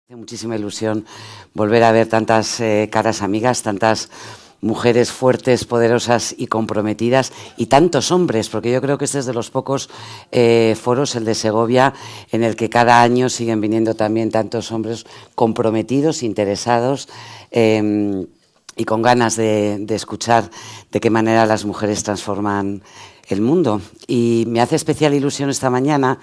Hace muchísima ilusión volver a ver tantas caras amigas, tantas mujeres fuertes, poderosas y comprometidas, y tantos hombres, porque yo creo que este es de los pocos foros, el de Segovia, en el que cada año siguen viniendo también tantos hombres comprometidos, interesados y con ganas de escuchar de qué manera las mujeres transforman el mundo. Y me hace especial ilusión esta mañana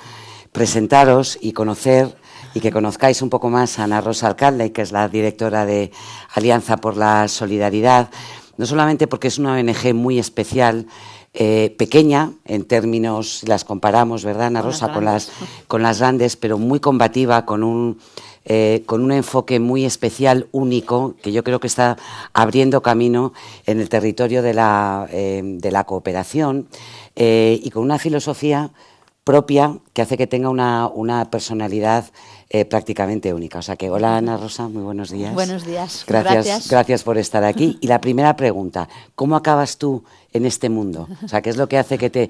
presentaros y conocer y que conozcáis un poco más a Ana Rosa Alcalde, que es la directora de Alianza por la Solidaridad, no solamente porque es una ONG muy especial, pequeña en términos, si las comparamos, ¿verdad, Ana Rosa?, con las grandes, pero muy combativa, con un enfoque muy especial, único, que yo creo que está abriendo camino en el territorio de la cooperación, y con una filosofía propia que hace que tenga una personalidad prácticamente única. O sea que, hola Ana Rosa, muy buenos días. Buenos días. Gracias por estar aquí. Y la primera pregunta, ¿cómo acabas tú en este mundo? O sea, ¿qué es lo que hace que te...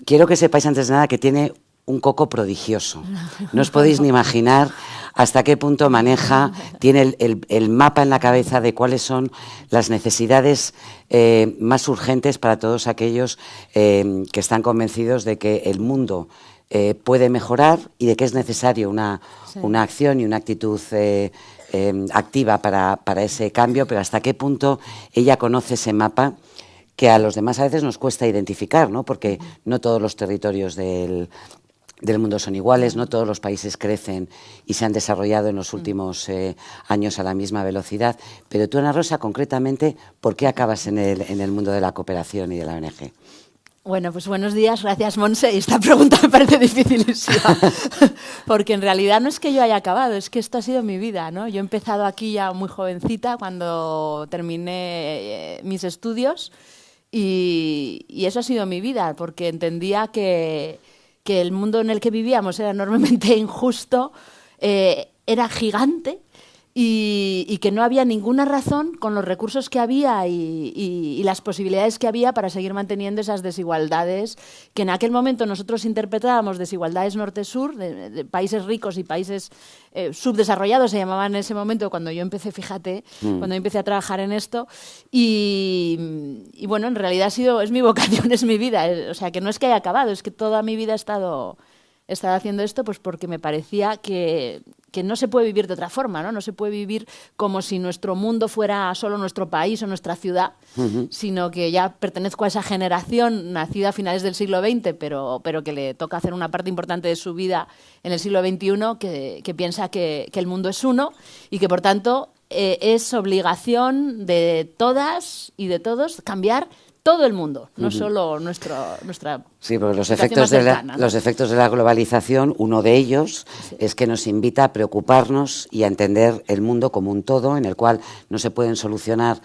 quiero que sepáis antes de nada que tiene un coco prodigioso. No os podéis ni imaginar hasta qué punto maneja, tiene el mapa en la cabeza de cuáles son las necesidades más urgentes para todos aquellos que están convencidos de que el mundo puede mejorar y de que es necesario una acción y una actitud activa para ese cambio, pero hasta qué punto ella conoce ese mapa que a los demás a veces nos cuesta identificar, ¿no? Porque no todos los territorios del mundo son iguales, no todos los países crecen y se han desarrollado en los últimos años a la misma velocidad. Pero tú, Ana Rosa, concretamente, ¿por qué acabas en el mundo de la cooperación y de la ONG? Bueno, pues buenos días, gracias Monse. Esta pregunta me parece dificilísima, porque en realidad no es que yo haya acabado, es que esto ha sido mi vida, ¿no? Yo he empezado aquí ya muy jovencita, cuando terminé mis estudios, y eso ha sido mi vida, porque entendía que el mundo en el que vivíamos era enormemente injusto, era gigante, y que no había ninguna razón con los recursos que había y las posibilidades que había para seguir manteniendo esas desigualdades que en aquel momento nosotros interpretábamos desigualdades norte-sur, de países ricos y países subdesarrollados, se llamaban en ese momento cuando yo empecé, fíjate, cuando yo empecé a trabajar en esto. Y bueno, en realidad es mi vocación, es mi vida. O sea, que no es que haya acabado, es que toda mi vida he estado haciendo esto, pues porque me parecía que no se puede vivir de otra forma, ¿no? No se puede vivir como si nuestro mundo fuera solo nuestro país o nuestra ciudad, sino que ya pertenezco a esa generación nacida a finales del siglo XX, pero que le toca hacer una parte importante de su vida en el siglo XXI, que piensa que el mundo es uno y que, por tanto, es obligación de todas y de todos cambiar todo el mundo, no solo nuestra... Sí, porque los efectos de la globalización, uno de ellos es que nos invita a preocuparnos y a entender el mundo como un todo, en el cual no se pueden solucionar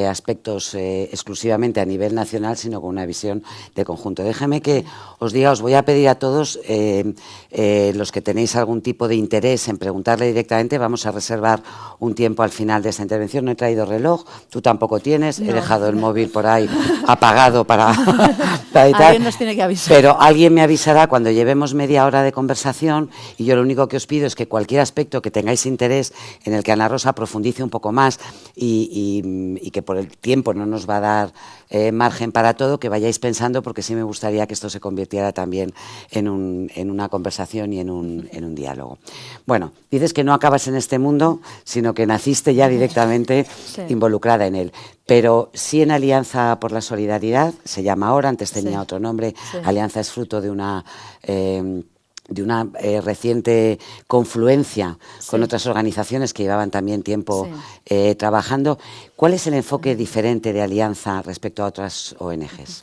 aspectos exclusivamente a nivel nacional, sino con una visión de conjunto. Déjame que os diga, os voy a pedir a todos, los que tenéis algún tipo de interés en preguntarle directamente, vamos a reservar un tiempo al final de esta intervención. No he traído reloj, tú tampoco tienes, he dejado el móvil por ahí apagado para editar. Alguien nos tiene que avisar. Pero alguien me avisará cuando llevemos media hora de conversación, y yo lo único que os pido es que cualquier aspecto que tengáis interés, en el que Ana Rosa profundice un poco más y que por el tiempo no nos va a dar margen para todo, que vayáis pensando, porque sí me gustaría que esto se convirtiera también en una conversación y en un diálogo. Bueno, dices que no acabas en este mundo, sino que naciste ya directamente involucrada en él. Pero sí en Alianza por la Solidaridad, se llama ahora, antes tenía otro nombre. Alianza es fruto de una reciente confluencia con otras organizaciones que llevaban también tiempo trabajando. ¿Cuál es el enfoque diferente de Alianza respecto a otras ONGs?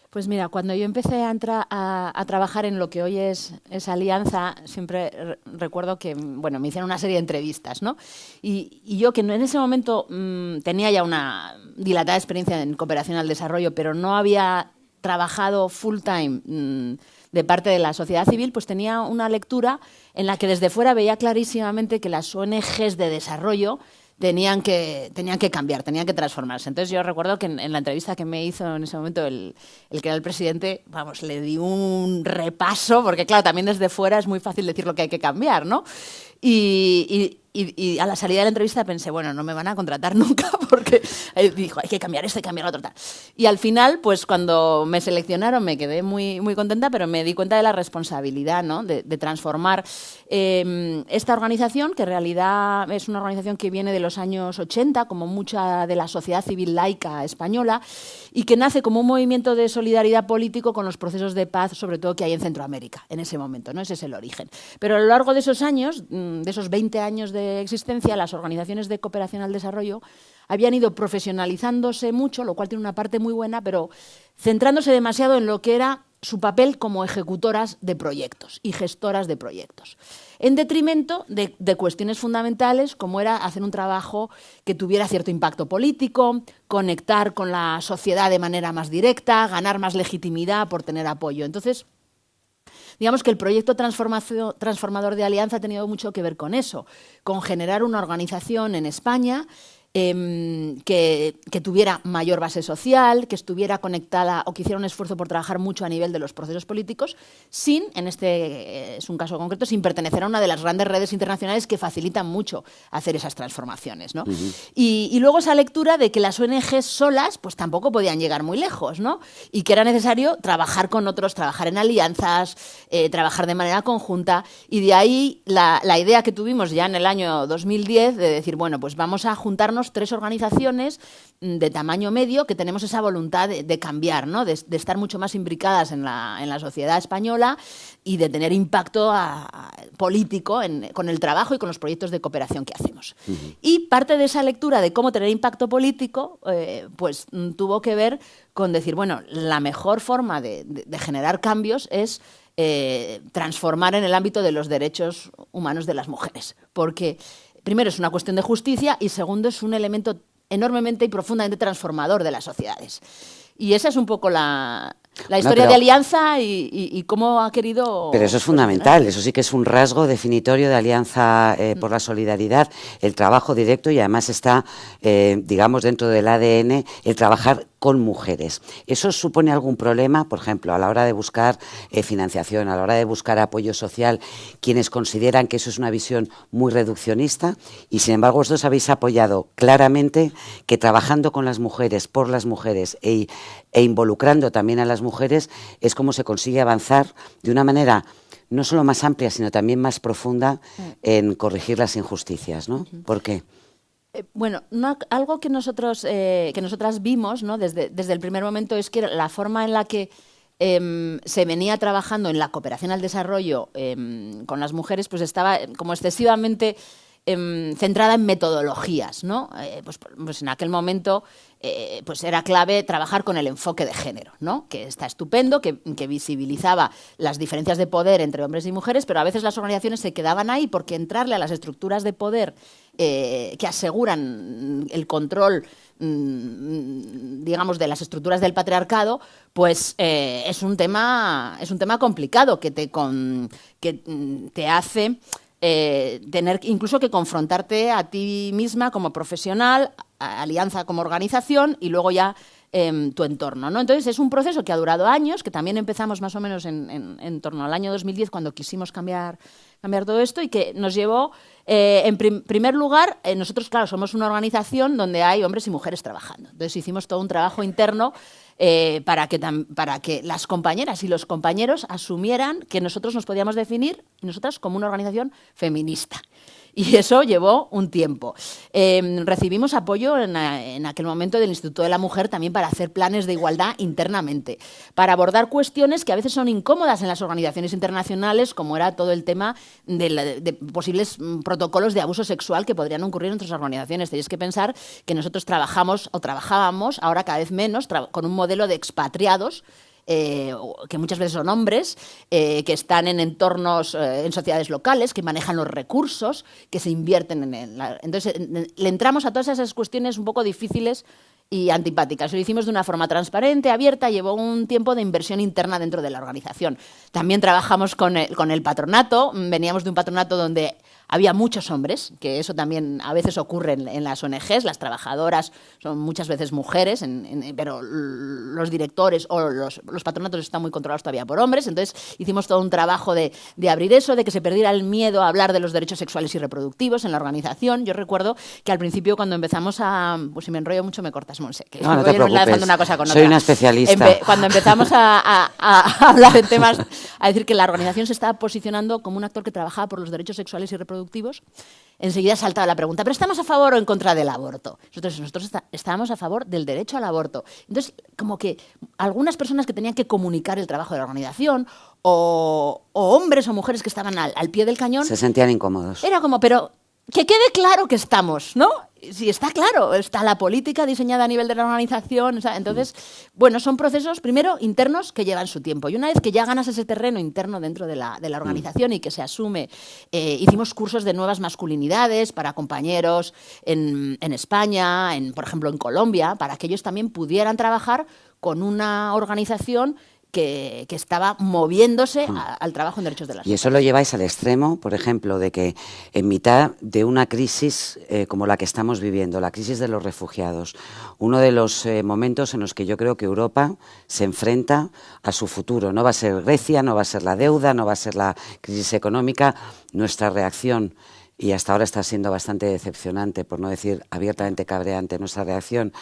Pues mira, cuando yo empecé a trabajar en lo que hoy es Alianza, siempre recuerdo que me hicieron una serie de entrevistas, ¿no? Y yo, que en ese momento tenía ya una dilatada experiencia en cooperación al desarrollo, pero no había trabajado full time de parte de la sociedad civil, pues tenía una lectura en la que desde fuera veía clarísimamente que las ONGs de desarrollo tenían que cambiar, tenían que transformarse. Entonces yo recuerdo que en la entrevista que me hizo en ese momento el que era el presidente, vamos, le di un repaso, porque claro, también desde fuera es muy fácil decir lo que hay que cambiar, ¿no? Y a la salida de la entrevista pensé, bueno, no me van a contratar nunca porque dijo, hay que cambiar esto, hay que cambiar lo otro, tal. Y al final, pues cuando me seleccionaron me quedé muy, muy contenta, pero me di cuenta de la responsabilidad, ¿no? de transformar esta organización, que en realidad es una organización que viene de los años 80, como mucha de la sociedad civil laica española, y que nace como un movimiento de solidaridad político con los procesos de paz, sobre todo que hay en Centroamérica, en ese momento, ¿no? Ese es el origen. Pero a lo largo de esos años, de esos 20 años de existencia, las organizaciones de cooperación al desarrollo habían ido profesionalizándose mucho, lo cual tiene una parte muy buena, pero centrándose demasiado en lo que era su papel como ejecutoras de proyectos y gestoras de proyectos, en detrimento de cuestiones fundamentales como era hacer un trabajo que tuviera cierto impacto político, conectar con la sociedad de manera más directa, ganar más legitimidad por tener apoyo. Entonces, digamos que el proyecto transformador de Alianza ha tenido mucho que ver con eso, con generar una organización en España que tuviera mayor base social, que estuviera conectada o que hiciera un esfuerzo por trabajar mucho a nivel de los procesos políticos, sin, en este es un caso concreto, sin pertenecer a una de las grandes redes internacionales que facilitan mucho hacer esas transformaciones, ¿no? Y luego esa lectura de que las ONGs solas pues tampoco podían llegar muy lejos, ¿no? Y que era necesario trabajar con otros, trabajar en alianzas, trabajar de manera conjunta, y de ahí la idea que tuvimos ya en el año 2010 de decir, bueno, pues vamos a juntarnos 3 organizaciones de tamaño medio que tenemos esa voluntad de cambiar, ¿no? de estar mucho más imbricadas en la sociedad española y de tener impacto político con el trabajo y con los proyectos de cooperación que hacemos. Y parte de esa lectura de cómo tener impacto político pues tuvo que ver con decir, bueno, la mejor forma de generar cambios es transformar en el ámbito de los derechos humanos de las mujeres, porque primero es una cuestión de justicia y segundo es un elemento enormemente y profundamente transformador de las sociedades. Y esa es un poco la historia de Alianza y cómo ha querido... Pero eso es fundamental, eso sí que es un rasgo definitorio de Alianza por la Solidaridad, el trabajo directo, y además está, digamos, dentro del ADN el trabajar con mujeres. ¿Eso supone algún problema, por ejemplo, a la hora de buscar financiación, a la hora de buscar apoyo social, quienes consideran que eso es una visión muy reduccionista? Y sin embargo, vosotros habéis apoyado claramente que trabajando con las mujeres, por las mujeres e involucrando también a las mujeres es como se consigue avanzar de una manera no solo más amplia, sino también más profunda en corregir las injusticias, ¿no? ¿Por qué? Bueno, algo que nosotras vimos, ¿no? desde el primer momento es que la forma en la que se venía trabajando en la cooperación al desarrollo con las mujeres pues estaba como excesivamente centrada en metodologías, ¿no? Pues en aquel momento pues era clave trabajar con el enfoque de género, ¿no? Que está estupendo, que visibilizaba las diferencias de poder entre hombres y mujeres, pero a veces las organizaciones se quedaban ahí porque entrarle a las estructuras de poder que aseguran el control, digamos, de las estructuras del patriarcado, pues es un tema complicado que te hace tener incluso que confrontarte a ti misma como profesional, a Alianza como organización y luego ya tu entorno, ¿no? Entonces es un proceso que ha durado años, que también empezamos más o menos en torno al año 2010 cuando quisimos cambiar todo esto y que nos llevó, en primer lugar, nosotros, claro, somos una organización donde hay hombres y mujeres trabajando. Entonces hicimos todo un trabajo interno para que las compañeras y los compañeros asumieran que nosotros nos podíamos definir, nosotras, como una organización feminista. Y eso llevó un tiempo. Recibimos apoyo en aquel momento del Instituto de la Mujer también para hacer planes de igualdad internamente, para abordar cuestiones que a veces son incómodas en las organizaciones internacionales, como era todo el tema de posibles protocolos de abuso sexual que podrían ocurrir en nuestras organizaciones. Tenéis que pensar que nosotros trabajábamos, ahora cada vez menos, con un modelo de expatriados, que muchas veces son hombres, que están en entornos, en sociedades locales, que manejan los recursos, que se invierten entonces, le entramos a todas esas cuestiones un poco difíciles y antipáticas. Lo hicimos de una forma transparente, abierta, llevó un tiempo de inversión interna dentro de la organización. También trabajamos con el patronato, veníamos de un patronato donde había muchos hombres, que eso también a veces ocurre en las ONGs, las trabajadoras son muchas veces mujeres, pero los directores o los patronatos están muy controlados todavía por hombres, entonces hicimos todo un trabajo de abrir eso, de que se perdiera el miedo a hablar de los derechos sexuales y reproductivos en la organización. Yo recuerdo que al principio cuando empezamos pues si me enrollo mucho me cortas, Monse, que no te voy enlazando una cosa con otra. Soy una especialista. Cuando empezamos a hablar de temas, a decir que la organización se estaba posicionando como un actor que trabajaba por los derechos sexuales y reproductivos, enseguida saltaba la pregunta, ¿pero estamos a favor o en contra del aborto? Nosotros estábamos a favor del derecho al aborto. Entonces, como que algunas personas que tenían que comunicar el trabajo de la organización o hombres o mujeres que estaban al pie del cañón... Se sentían incómodos. Era como, pero que quede claro que estamos, ¿no? Sí, está claro, está la política diseñada a nivel de la organización. O sea, entonces, bueno, son procesos, primero, internos que llevan su tiempo. Y una vez que ya ganas ese terreno interno dentro de la organización y que se asume, hicimos cursos de nuevas masculinidades para compañeros en España, por ejemplo, en Colombia, para que ellos también pudieran trabajar con una organización que estaba moviéndose al trabajo en derechos de las mujeres. Y eso lo lleváis al extremo, por ejemplo, de que en mitad de una crisis como la que estamos viviendo, la crisis de los refugiados, uno de los momentos en los que yo creo que Europa se enfrenta a su futuro. No va a ser Grecia, no va a ser la deuda, no va a ser la crisis económica. Nuestra reacción, y hasta ahora está siendo bastante decepcionante, por no decir abiertamente cabreante, nuestra reacción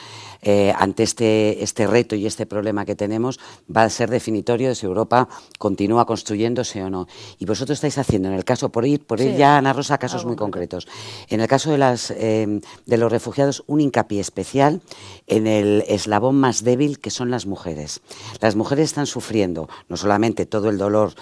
ante este reto y este problema que tenemos va a ser definitorio de si Europa continúa construyéndose o no. Y vosotros estáis haciendo, en el caso, por ir ya, Ana Rosa, a casos muy concretos, en el caso de los refugiados, un hincapié especial en el eslabón más débil, que son las mujeres. Las mujeres están sufriendo no solamente todo el dolor,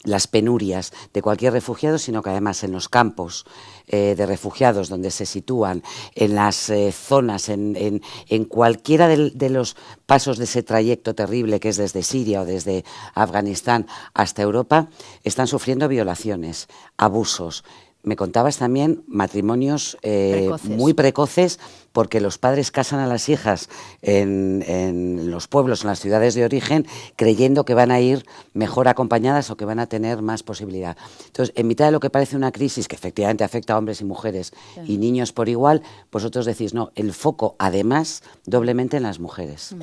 las penurias de cualquier refugiado, sino que además en los campos de refugiados donde se sitúan, en las zonas, en cualquiera de los pasos de ese trayecto terrible que es desde Siria o desde Afganistán hasta Europa, están sufriendo violaciones, abusos. Me contabas también matrimonios muy precoces, porque los padres casan a las hijas en los pueblos, en las ciudades de origen, creyendo que van a ir mejor acompañadas o que van a tener más posibilidad. Entonces, en mitad de lo que parece una crisis que efectivamente afecta a hombres y mujeres y niños por igual, vosotros decís, no, el foco además doblemente en las mujeres.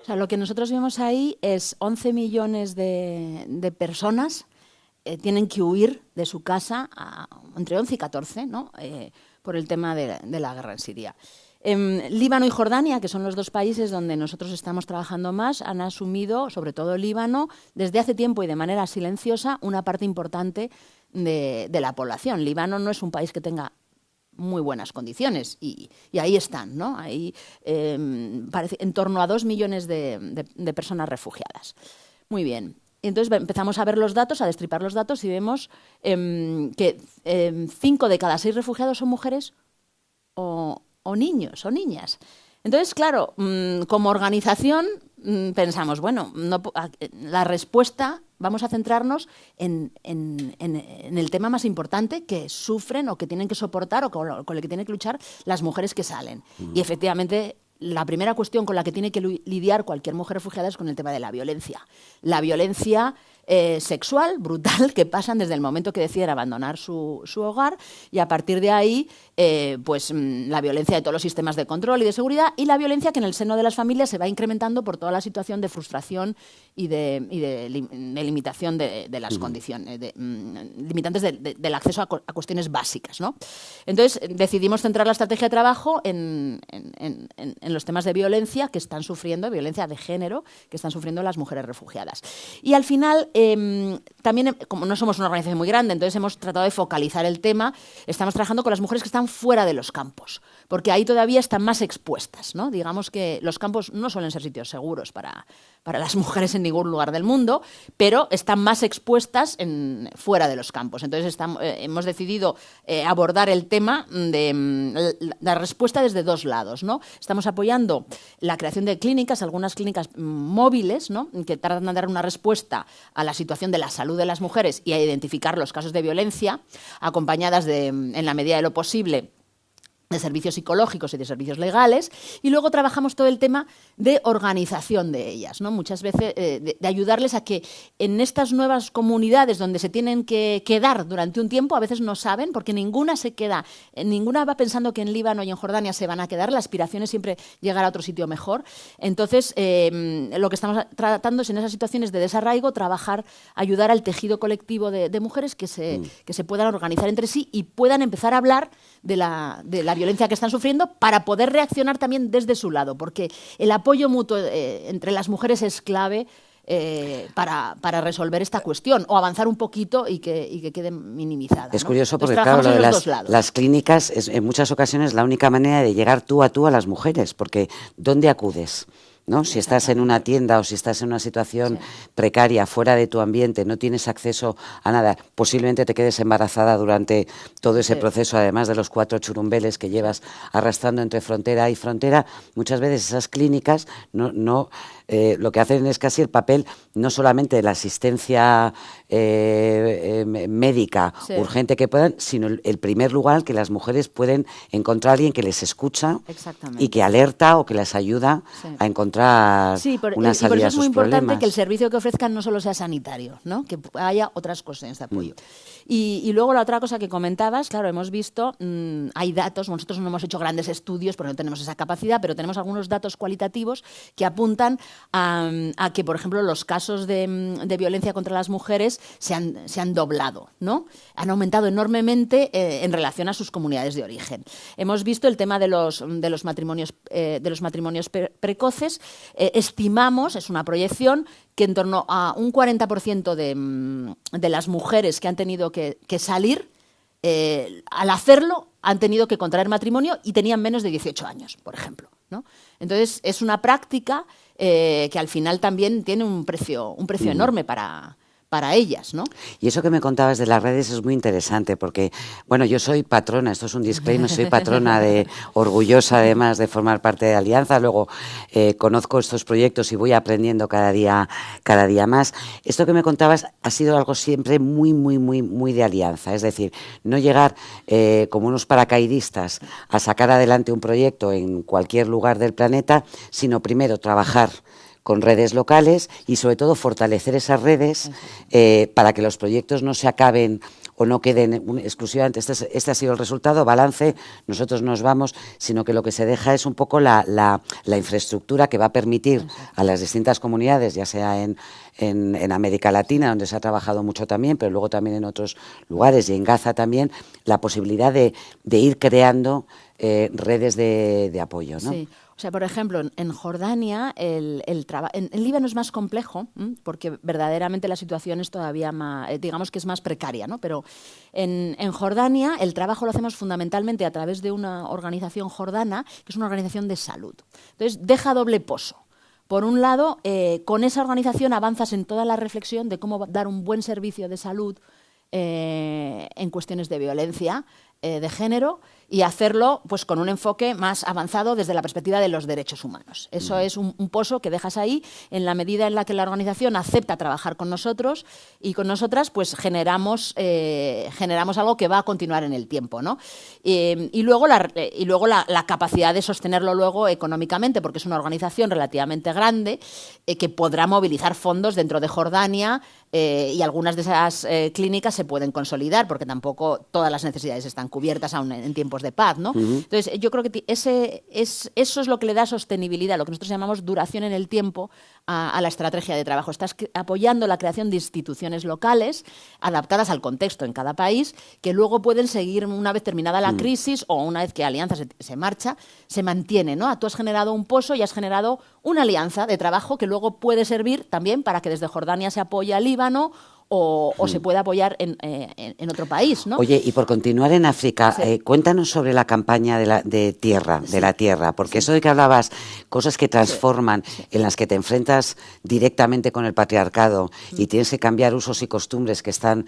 O sea, lo que nosotros vemos ahí es 11 millones de personas tienen que huir de su casa entre 11 y 14, ¿no? Por el tema de la guerra en Siria. Líbano y Jordania, que son los dos países donde nosotros estamos trabajando más, han asumido, sobre todo Líbano, desde hace tiempo y de manera silenciosa, una parte importante de la población. Líbano no es un país que tenga muy buenas condiciones y ahí están, ¿no? Ahí parece en torno a 2 millones de personas refugiadas. Muy bien. Entonces empezamos a ver los datos, a destripar los datos y vemos que 5 de cada 6 refugiados son mujeres o niños o niñas. Entonces, claro, como organización pensamos, bueno, la respuesta, vamos a centrarnos en el tema más importante que sufren o que tienen que soportar o con el que tienen que luchar las mujeres que salen. Y efectivamente, la primera cuestión con la que tiene que lidiar cualquier mujer refugiada es con el tema de la violencia. La violencia sexual, brutal, que pasan desde el momento que deciden abandonar su hogar y a partir de ahí, la violencia de todos los sistemas de control y de seguridad y la violencia que en el seno de las familias se va incrementando por toda la situación de frustración y de limitación de las condiciones, limitantes del acceso a cuestiones básicas, ¿no? Entonces, decidimos centrar la estrategia de trabajo en los temas de violencia que están sufriendo, violencia de género, que están sufriendo las mujeres refugiadas. Y al final, también, como no somos una organización muy grande, entonces hemos tratado de focalizar el tema. Estamos trabajando con las mujeres que están fuera de los campos, porque ahí todavía están más expuestas, ¿no? Digamos que los campos no suelen ser sitios seguros para las mujeres en ningún lugar del mundo, pero están más expuestas fuera de los campos. Entonces hemos decidido abordar el tema de la respuesta desde dos lados, ¿no? Estamos apoyando la creación de clínicas, algunas clínicas móviles, ¿no? Que tratan de dar una respuesta a la situación de la salud de las mujeres y a identificar los casos de violencia, acompañadas en la medida de lo posible, de servicios psicológicos y de servicios legales, y luego trabajamos todo el tema de organización de ellas, ¿no? Muchas veces de ayudarles a que en estas nuevas comunidades donde se tienen que quedar durante un tiempo, a veces no saben, porque ninguna se queda, ninguna va pensando que en Líbano y en Jordania se van a quedar, la aspiración es siempre llegar a otro sitio mejor. Entonces, lo que estamos tratando es en esas situaciones de desarraigo, trabajar, ayudar al tejido colectivo de mujeres que se puedan organizar entre sí y puedan empezar a hablar de la violencia que están sufriendo para poder reaccionar también desde su lado, porque el apoyo mutuo entre las mujeres es clave para resolver esta cuestión o avanzar un poquito y que quede minimizada. Es ¿no? curioso porque, entonces, claro, lo de las clínicas es en muchas ocasiones la única manera de llegar tú a las mujeres, porque ¿dónde acudes? ¿No? Si estás en una tienda o si estás en una situación precaria, fuera de tu ambiente, no tienes acceso a nada, posiblemente te quedes embarazada durante todo ese proceso, además de los 4 churumbeles que llevas arrastrando entre frontera y frontera. Muchas veces esas clínicas lo que hacen es casi el papel no solamente de la asistencia médica urgente que puedan, sino el primer lugar al que las mujeres pueden encontrar a alguien que les escucha y que alerta o que les ayuda a encontrar una salida a sus problemas. Y por eso es muy importante que el servicio que ofrezcan no solo sea sanitario, ¿no? Que haya otras cuestiones de apoyo. Y luego la otra cosa que comentabas, claro, hemos visto, hay datos, nosotros no hemos hecho grandes estudios porque no tenemos esa capacidad, pero tenemos algunos datos cualitativos que apuntan a que, por ejemplo, los casos de violencia contra las mujeres se han doblado, ¿no? Han aumentado enormemente en relación a sus comunidades de origen. Hemos visto el tema de los matrimonios precoces. Estimamos, es una proyección, que en torno a un 40% de las mujeres que han tenido que salir, al hacerlo, han tenido que contraer matrimonio y tenían menos de 18 años, por ejemplo, ¿no? Entonces, es una práctica que al final también tiene un precio enorme para ellas, ¿no? Y eso que me contabas de las redes es muy interesante porque, bueno, yo soy patrona, esto es un disclaimer, soy patrona orgullosa además de formar parte de Alianza, luego conozco estos proyectos y voy aprendiendo cada día más. Esto que me contabas ha sido algo siempre muy, muy, muy, muy de Alianza, es decir, no llegar como unos paracaidistas a sacar adelante un proyecto en cualquier lugar del planeta, sino primero trabajar con redes locales y sobre todo fortalecer esas redes para que los proyectos no se acaben o no queden exclusivamente, este ha sido el resultado, balance, nosotros nos vamos, sino que lo que se deja es un poco la infraestructura que va a permitir a las distintas comunidades, ya sea en América Latina, donde se ha trabajado mucho también, pero luego también en otros lugares y en Gaza también, la posibilidad de ir creando redes de apoyo, ¿no? Sí. O sea, por ejemplo, en Jordania en Líbano es más complejo porque verdaderamente la situación es todavía más, digamos que es más precaria, ¿no? Pero en Jordania el trabajo lo hacemos fundamentalmente a través de una organización jordana, que es una organización de salud. Entonces, deja doble pozo. Por un lado, con esa organización avanzas en toda la reflexión de cómo dar un buen servicio de salud en cuestiones de violencia de género y hacerlo pues con un enfoque más avanzado desde la perspectiva de los derechos humanos. Eso es un pozo que dejas ahí en la medida en la que la organización acepta trabajar con nosotros y con nosotras pues generamos algo que va a continuar en el tiempo, ¿no? Y luego la capacidad de sostenerlo luego económicamente, porque es una organización relativamente grande que podrá movilizar fondos dentro de Jordania y algunas de esas clínicas se pueden consolidar porque tampoco todas las necesidades están cubiertas aún en tiempos de paz, ¿no? Entonces, yo creo que eso es lo que le da sostenibilidad, lo que nosotros llamamos duración en el tiempo a la estrategia de trabajo. Estás apoyando la creación de instituciones locales adaptadas al contexto en cada país que luego pueden seguir una vez terminada la crisis o una vez que Alianza se marcha, se mantiene, ¿no? Tú has generado un pozo y has generado una alianza de trabajo que luego puede servir también para que desde Jordania se apoye al Líbano o se puede apoyar en otro país, ¿no? Oye, y por continuar en África, cuéntanos sobre la campaña de la tierra, porque eso de que hablabas, cosas que transforman, en las que te enfrentas directamente con el patriarcado y tienes que cambiar usos y costumbres que están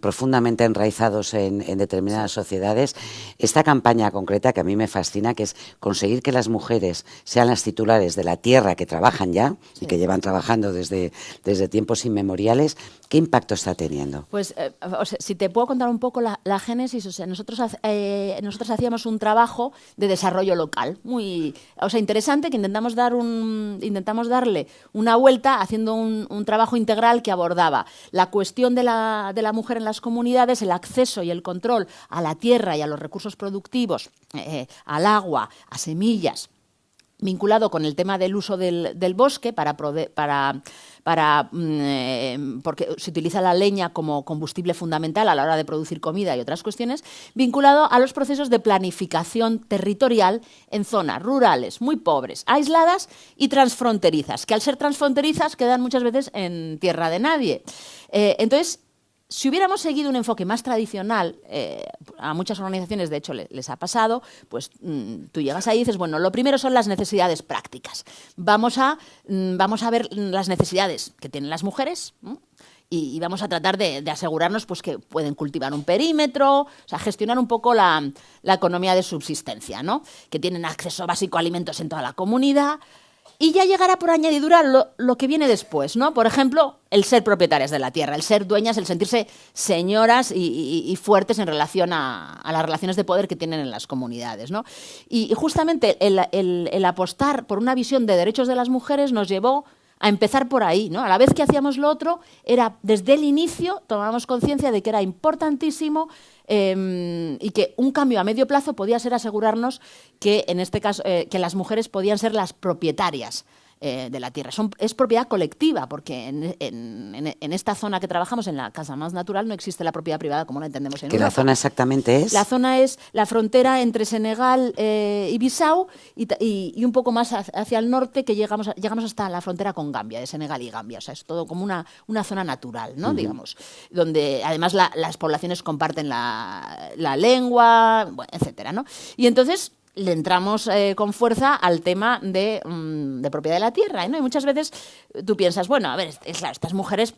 profundamente enraizados en determinadas sociedades, esta campaña concreta que a mí me fascina, que es conseguir que las mujeres sean las titulares de la tierra que trabajan ya y que llevan trabajando desde tiempos inmemoriales. ¿Qué impacto está teniendo? Pues, o sea, si te puedo contar un poco la génesis, o sea, nosotros hacíamos un trabajo de desarrollo local, muy, o sea, interesante, que intentamos darle una vuelta haciendo un trabajo integral que abordaba la cuestión de la mujer en las comunidades, el acceso y el control a la tierra y a los recursos productivos, al agua, a semillas, vinculado con el tema del uso del bosque porque se utiliza la leña como combustible fundamental a la hora de producir comida y otras cuestiones, vinculado a los procesos de planificación territorial en zonas rurales, muy pobres, aisladas y transfronterizas, que al ser transfronterizas quedan muchas veces en tierra de nadie. Entonces, si hubiéramos seguido un enfoque más tradicional, a muchas organizaciones de hecho les ha pasado, pues tú llegas ahí y dices, bueno, lo primero son las necesidades prácticas. Vamos a ver las necesidades que tienen las mujeres, ¿no? Y vamos a tratar de asegurarnos pues, que pueden cultivar un perímetro, o sea, gestionar un poco la economía de subsistencia, ¿no? Que tienen acceso básico a alimentos en toda la comunidad. Y ya llegará por añadidura lo que viene después, ¿no? Por ejemplo, el ser propietarias de la tierra, el ser dueñas, el sentirse señoras y fuertes en relación a las relaciones de poder que tienen en las comunidades, ¿no? Y justamente el apostar por una visión de derechos de las mujeres nos llevó a empezar por ahí, ¿no? A la vez que hacíamos lo otro, desde el inicio tomábamos conciencia de que era importantísimo y que un cambio a medio plazo podía ser asegurarnos que, en este caso, que las mujeres podían ser las propietarias de la tierra. Es propiedad colectiva, porque en esta zona que trabajamos, en la Casa Más Natural, no existe la propiedad privada como la entendemos en Europa. ¿Qué la zona exactamente es? La zona es la frontera entre Senegal y Bissau y un poco más hacia el norte, que llegamos hasta la frontera con Gambia, de Senegal y Gambia. O sea, es todo como una zona natural, ¿no? Digamos, donde además las poblaciones comparten la lengua, bueno, etcétera, ¿no? Y entonces le entramos con fuerza al tema de propiedad de la tierra, ¿no? Y muchas veces tú piensas, bueno, a ver, claro, estas mujeres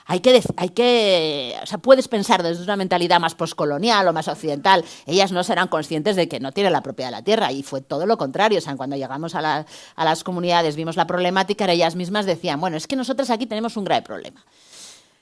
o sea, puedes pensar desde una mentalidad más poscolonial o más occidental, ellas no serán conscientes de que no tienen la propiedad de la tierra, y fue todo lo contrario. O sea, cuando llegamos a las comunidades, vimos la problemática, ellas mismas decían, bueno, es que nosotras aquí tenemos un grave problema.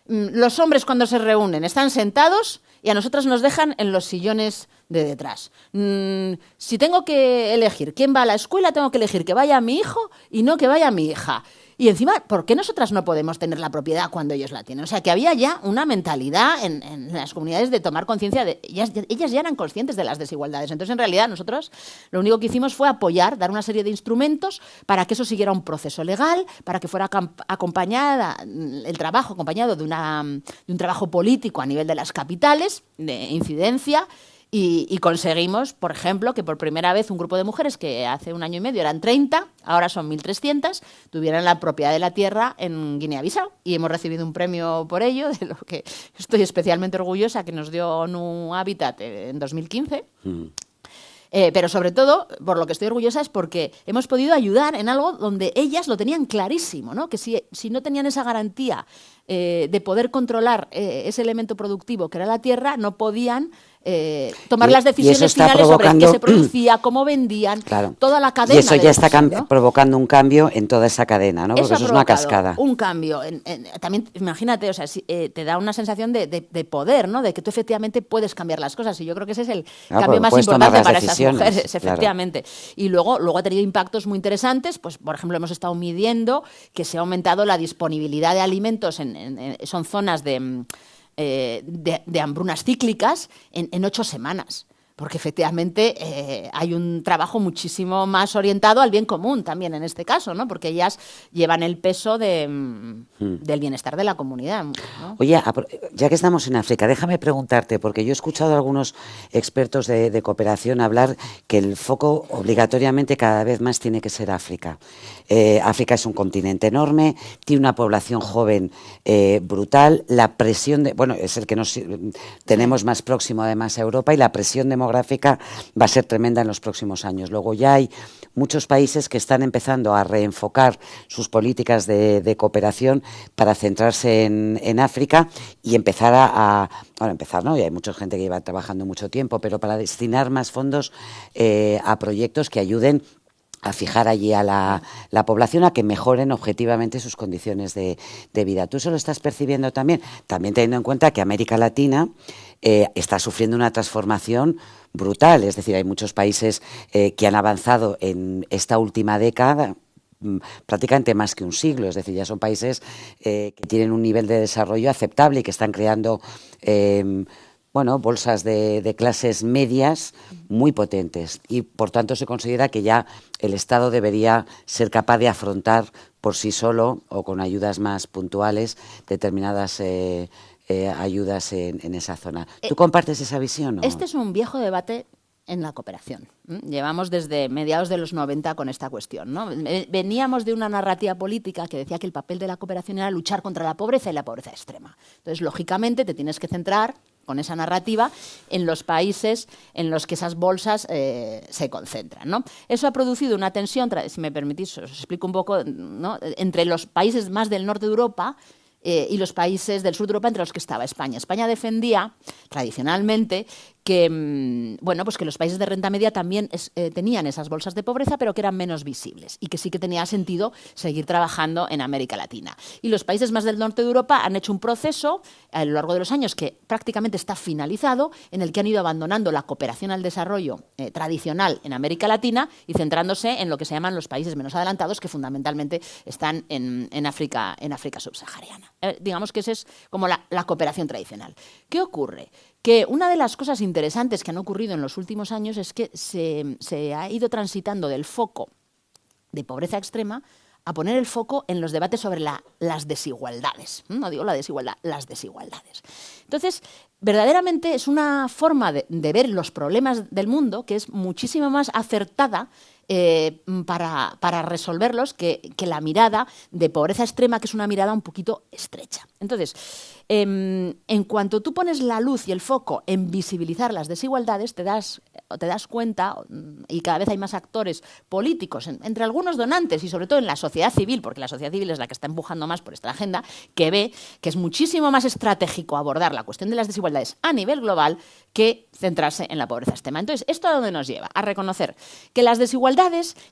Los hombres, cuando se reúnen, están sentados y a nosotras nos dejan en los sillones de detrás. Si tengo que elegir quién va a la escuela, tengo que elegir que vaya mi hijo y no que vaya mi hija. Y encima, ¿por qué nosotras no podemos tener la propiedad cuando ellos la tienen? O sea, que había ya una mentalidad en las comunidades de tomar conciencia de... Ellas ya eran conscientes de las desigualdades. Entonces, en realidad, nosotros lo único que hicimos fue apoyar, dar una serie de instrumentos para que eso siguiera un proceso legal, para que fuera acompañado de un trabajo político a nivel de las capitales, de incidencia. Y conseguimos, por ejemplo, que por primera vez un grupo de mujeres que hace un año y medio eran 30, ahora son 1.300, tuvieran la propiedad de la tierra en Guinea-Bissau. Y hemos recibido un premio por ello, de lo que estoy especialmente orgullosa, que nos dio ONU Habitat en 2015. Pero sobre todo, por lo que estoy orgullosa, es porque hemos podido ayudar en algo donde ellas lo tenían clarísimo, ¿no? Que si no tenían esa garantía de poder controlar ese elemento productivo que era la tierra, no podían tomar las decisiones finales sobre qué se producía, cómo vendían, claro, toda la cadena. Y eso ya está ¿no? provocando un cambio en toda esa cadena, ¿no? Porque eso es una cascada. Un cambio. También, imagínate, o sea, te da una sensación de poder, ¿no? De que tú efectivamente puedes cambiar las cosas. Y yo creo que ese es el cambio más importante para esas mujeres, efectivamente. Claro. Y luego ha tenido impactos muy interesantes. Pues, por ejemplo, hemos estado midiendo que se ha aumentado la disponibilidad de alimentos son zonas de hambrunas cíclicas en 8 semanas. Porque efectivamente hay un trabajo muchísimo más orientado al bien común también en este caso, ¿no? Porque ellas llevan el peso del bienestar de la comunidad, ¿no? Oye, ya que estamos en África, déjame preguntarte, porque yo he escuchado a algunos expertos de cooperación hablar que el foco obligatoriamente cada vez más tiene que ser África. África es un continente enorme, tiene una población joven brutal, la presión es el que nos tenemos más próximo además a Europa, y la presión demográfica va a ser tremenda en los próximos años. Luego ya hay muchos países que están empezando a reenfocar sus políticas de cooperación para centrarse en África y empezar ¿no? Y hay mucha gente que lleva trabajando mucho tiempo, pero para destinar más fondos a proyectos que ayuden fijar allí a la población, a que mejoren objetivamente sus condiciones de vida. ¿Tú eso lo estás percibiendo también? También teniendo en cuenta que América Latina está sufriendo una transformación brutal, es decir, hay muchos países que han avanzado en esta última década prácticamente más que un siglo, es decir, ya son países que tienen un nivel de desarrollo aceptable y que están creando bueno, bolsas de clases medias muy potentes, y por tanto se considera que ya el Estado debería ser capaz de afrontar por sí solo o con ayudas más puntuales determinadas ayudas en esa zona. ¿Tú compartes esa visión? Este es un viejo debate en la cooperación. Llevamos desde mediados de los 90 con esta cuestión, ¿no? Veníamos de una narrativa política que decía que el papel de la cooperación era luchar contra la pobreza y la pobreza extrema. Entonces, lógicamente, te tienes que centrar con esa narrativa en los países en los que esas bolsas se concentran, ¿no? Eso ha producido una tensión, si me permitís, os explico un poco, ¿no?, entre los países más del norte de Europa y los países del sur de Europa, entre los que estaba España. España defendía tradicionalmente que, bueno, pues que los países de renta media también tenían esas bolsas de pobreza, pero que eran menos visibles y que sí que tenía sentido seguir trabajando en América Latina. Y los países más del norte de Europa han hecho un proceso a lo largo de los años que prácticamente está finalizado, en el que han ido abandonando la cooperación al desarrollo tradicional en América Latina y centrándose en lo que se llaman los países menos adelantados, que fundamentalmente están en África subsahariana. Digamos que esa es como la cooperación tradicional. ¿Qué ocurre? Que una de las cosas interesantes que han ocurrido en los últimos años es que se ha ido transitando del foco de pobreza extrema a poner el foco en los debates sobre las desigualdades. No digo la desigualdad, las desigualdades. Entonces, verdaderamente es una forma de ver los problemas del mundo que es muchísimo más acertada para resolverlos que la mirada de pobreza extrema, que es una mirada un poquito estrecha. Entonces, en cuanto tú pones la luz y el foco en visibilizar las desigualdades, te das cuenta, y cada vez hay más actores políticos, entre algunos donantes y sobre todo en la sociedad civil, porque la sociedad civil es la que está empujando más por esta agenda, que ve que es muchísimo más estratégico abordar la cuestión de las desigualdades a nivel global que centrarse en la pobreza extrema. Entonces, ¿esto a dónde nos lleva? A reconocer que las desigualdades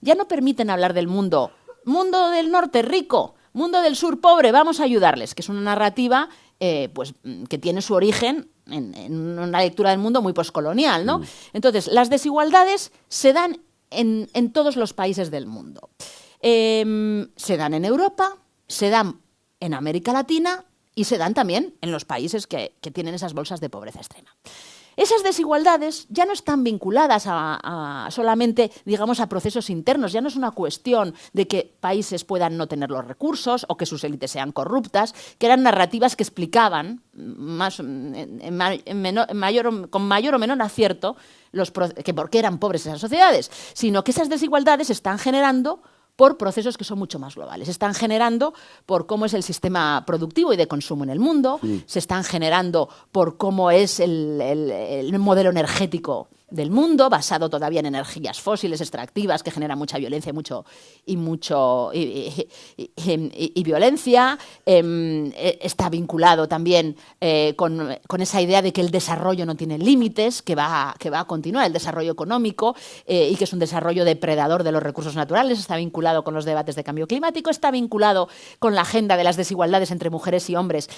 ya no permiten hablar del mundo del norte rico, mundo del sur pobre, vamos a ayudarles, que es una narrativa pues, que tiene su origen en una lectura del mundo muy poscolonial, ¿no? Entonces, las desigualdades se dan en todos los países del mundo. Se dan en Europa, se dan en América Latina y se dan también en los países que tienen esas bolsas de pobreza extrema. Esas desigualdades ya no están vinculadas a solamente, digamos, a procesos internos. Ya no es una cuestión de que países puedan no tener los recursos o que sus élites sean corruptas, que eran narrativas que explicaban con mayor o menor acierto que por qué eran pobres esas sociedades, sino que esas desigualdades se están generando por procesos que son mucho más globales. Se están generando por cómo es el sistema productivo y de consumo en el mundo, se están generando por cómo es el modelo energético del mundo, basado todavía en energías fósiles extractivas que generan mucha violencia y violencia. Está vinculado también con esa idea de que el desarrollo no tiene límites, que va a continuar el desarrollo económico y que es un desarrollo depredador de los recursos naturales. Está vinculado con los debates de cambio climático, está vinculado con la agenda de las desigualdades entre mujeres y hombres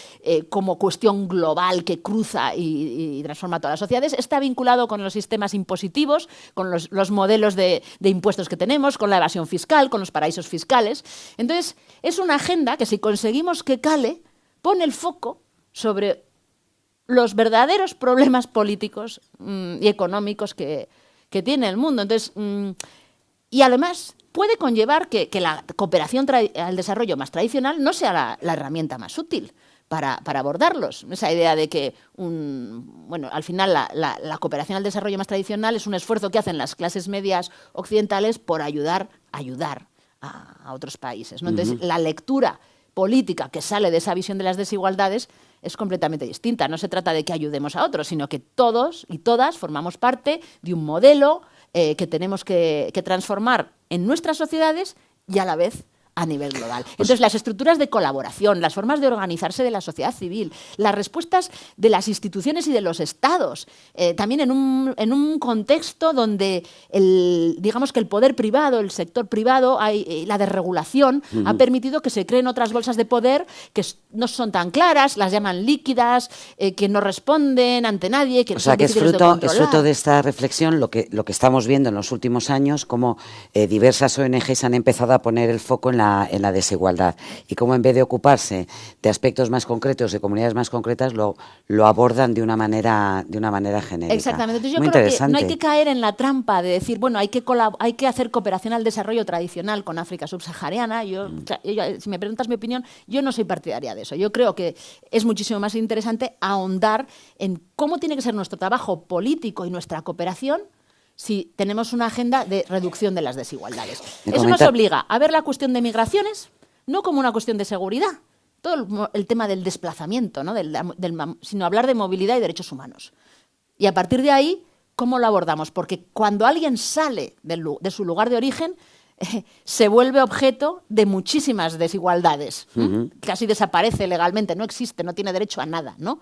como cuestión global que cruza y transforma todas las sociedades. Está vinculado con los sistemas impositivos, con los modelos de impuestos que tenemos, con la evasión fiscal, con los paraísos fiscales. Entonces, es una agenda que, si conseguimos que cale, pone el foco sobre los verdaderos problemas políticos y económicos que tiene el mundo. Entonces, y además puede conllevar que la cooperación al desarrollo más tradicional no sea la herramienta más útil para abordarlos. Esa idea de que, al final, la cooperación al desarrollo más tradicional es un esfuerzo que hacen las clases medias occidentales por ayudar a otros países, ¿no? Entonces, la lectura política que sale de esa visión de las desigualdades es completamente distinta. No se trata de que ayudemos a otros, sino que todos y todas formamos parte de un modelo que tenemos que transformar en nuestras sociedades y a la vez a nivel global. Entonces, las estructuras de colaboración, las formas de organizarse de la sociedad civil, las respuestas de las instituciones y de los estados, también en un contexto donde digamos que el poder privado, el sector privado, la desregulación ha permitido que se creen otras bolsas de poder que no son tan claras, las llaman líquidas, que no responden ante nadie, que o sea, que es fruto de esta reflexión lo que estamos viendo en los últimos años, como diversas ONGs han empezado a poner el foco en la desigualdad y cómo en vez de ocuparse de aspectos más concretos, de comunidades más concretas, lo abordan de una manera genérica. Exactamente. Entonces yo creo que no hay que caer en la trampa de decir, bueno, hay que hacer cooperación al desarrollo tradicional con África subsahariana. Si me preguntas mi opinión, yo no soy partidaria de eso. Yo creo que es muchísimo más interesante ahondar en cómo tiene que ser nuestro trabajo político y nuestra cooperación si tenemos una agenda de reducción de las desigualdades. Eso nos obliga a ver la cuestión de migraciones no como una cuestión de seguridad, todo el tema del desplazamiento, ¿no? Sino hablar de movilidad y derechos humanos. Y a partir de ahí, ¿cómo lo abordamos? Porque cuando alguien sale de su lugar de origen, se vuelve objeto de muchísimas desigualdades. Casi desaparece legalmente, no existe, no tiene derecho a nada, ¿no?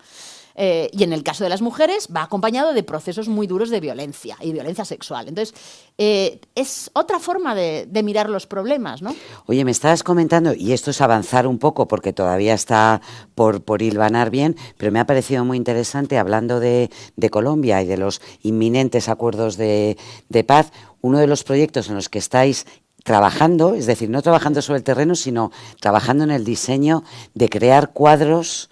Y en el caso de las mujeres va acompañado de procesos muy duros de violencia y violencia sexual. Entonces, es otra forma de mirar los problemas, ¿no? Oye, me estabas comentando, y esto es avanzar un poco porque todavía está por hilvanar bien, pero me ha parecido muy interesante, hablando de Colombia y de los inminentes acuerdos de paz, uno de los proyectos en los que estáis trabajando, es decir, no trabajando sobre el terreno, sino trabajando en el diseño de crear cuadros,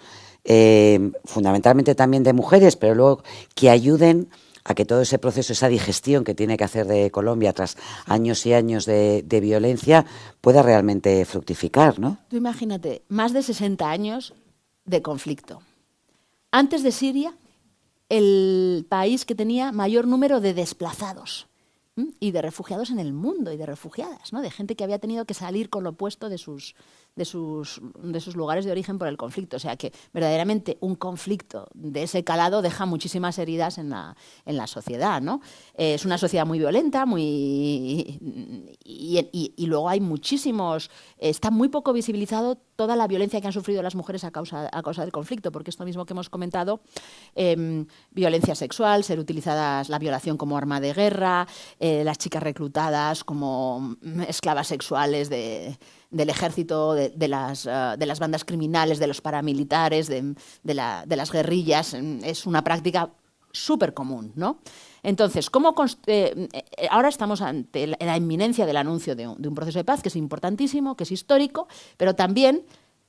fundamentalmente también de mujeres, pero luego que ayuden a que todo ese proceso, esa digestión que tiene que hacer de Colombia tras años y años de violencia, pueda realmente fructificar, ¿no? Tú imagínate, más de 60 años de conflicto. Antes de Siria, el país que tenía mayor número de desplazados y de refugiados en el mundo y de refugiadas, ¿no? De gente que había tenido que salir con lo opuesto de sus lugares de origen por el conflicto. O sea que verdaderamente un conflicto de ese calado deja muchísimas heridas en la sociedad, ¿no? Es una sociedad muy violenta, y luego hay muchísimos... Está muy poco visibilizado toda la violencia que han sufrido las mujeres a causa del conflicto, porque esto mismo que hemos comentado, violencia sexual, ser utilizadas la violación como arma de guerra, las chicas reclutadas como esclavas sexuales del ejército, de las bandas criminales, de los paramilitares, de las guerrillas. Es una práctica súper común, ¿no? Entonces, ahora estamos ante la inminencia del anuncio de un proceso de paz que es importantísimo, que es histórico, pero también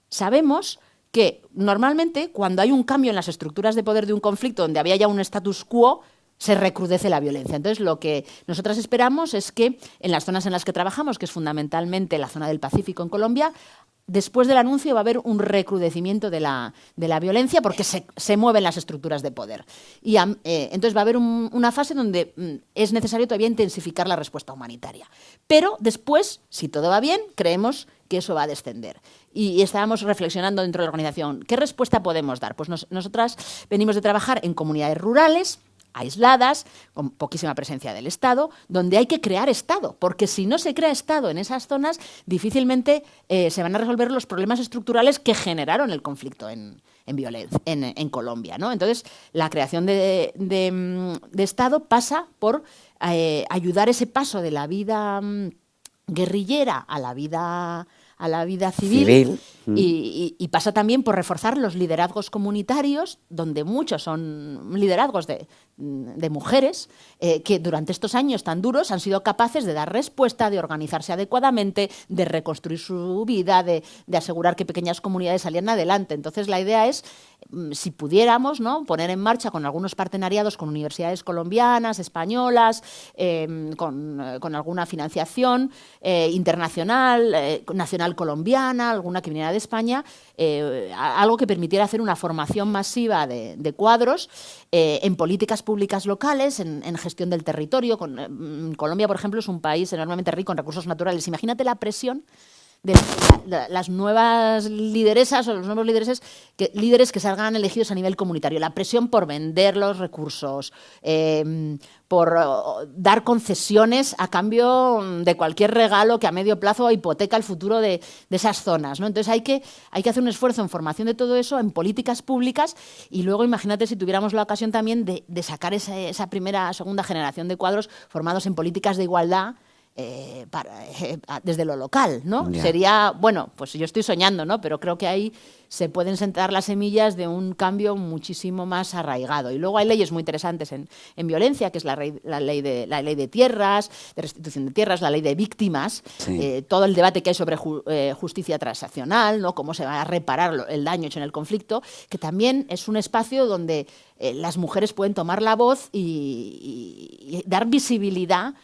sabemos que normalmente cuando hay un cambio en las estructuras de poder de un conflicto donde había ya un status quo, se recrudece la violencia. Entonces, lo que nosotras esperamos es que en las zonas en las que trabajamos, que es fundamentalmente la zona del Pacífico en Colombia, después del anuncio va a haber un recrudecimiento de la violencia porque se mueven las estructuras de poder. Y entonces va a haber una fase donde es necesario todavía intensificar la respuesta humanitaria. Pero después, si todo va bien, creemos que eso va a descender. Y estábamos reflexionando dentro de la organización, ¿qué respuesta podemos dar? Pues nosotras venimos de trabajar en comunidades rurales, aisladas, con poquísima presencia del Estado, donde hay que crear Estado, porque si no se crea Estado en esas zonas, difícilmente se van a resolver los problemas estructurales que generaron el conflicto en Colombia, ¿no? Entonces, la creación de Estado pasa por ayudar ese paso de la vida guerrillera a la vida civil. Y pasa también por reforzar los liderazgos comunitarios, donde muchos son liderazgos de mujeres que durante estos años tan duros han sido capaces de dar respuesta, de organizarse adecuadamente, de reconstruir su vida, de asegurar que pequeñas comunidades salieran adelante. Entonces, la idea es, si pudiéramos, ¿no?, poner en marcha con algunos partenariados con universidades colombianas, españolas, con alguna financiación internacional, nacional colombiana, alguna que viniera de España, algo que permitiera hacer una formación masiva de cuadros en políticas públicas locales, en gestión del territorio. Colombia, por ejemplo, es un país enormemente rico en recursos naturales. Imagínate la presión de las nuevas lideresas o los nuevos líderes que salgan elegidos a nivel comunitario. La presión por vender los recursos, por dar concesiones a cambio de cualquier regalo que a medio plazo hipoteca el futuro de esas zonas, ¿no? Entonces hay que hacer un esfuerzo en formación de todo eso, en políticas públicas, y luego imagínate si tuviéramos la ocasión también de sacar esa primera, segunda generación de cuadros formados en políticas de igualdad, desde lo local, ¿no? Yeah. Sería, bueno, pues yo estoy soñando, ¿no? Pero creo que ahí se pueden sentar las semillas de un cambio muchísimo más arraigado. Y luego hay leyes muy interesantes en violencia, que es la ley de tierras, de restitución de tierras, la ley de víctimas, Sí. todo el debate que hay sobre justicia transaccional, ¿no? Cómo se va a reparar el daño hecho en el conflicto, que también es un espacio donde las mujeres pueden tomar la voz y dar visibilidad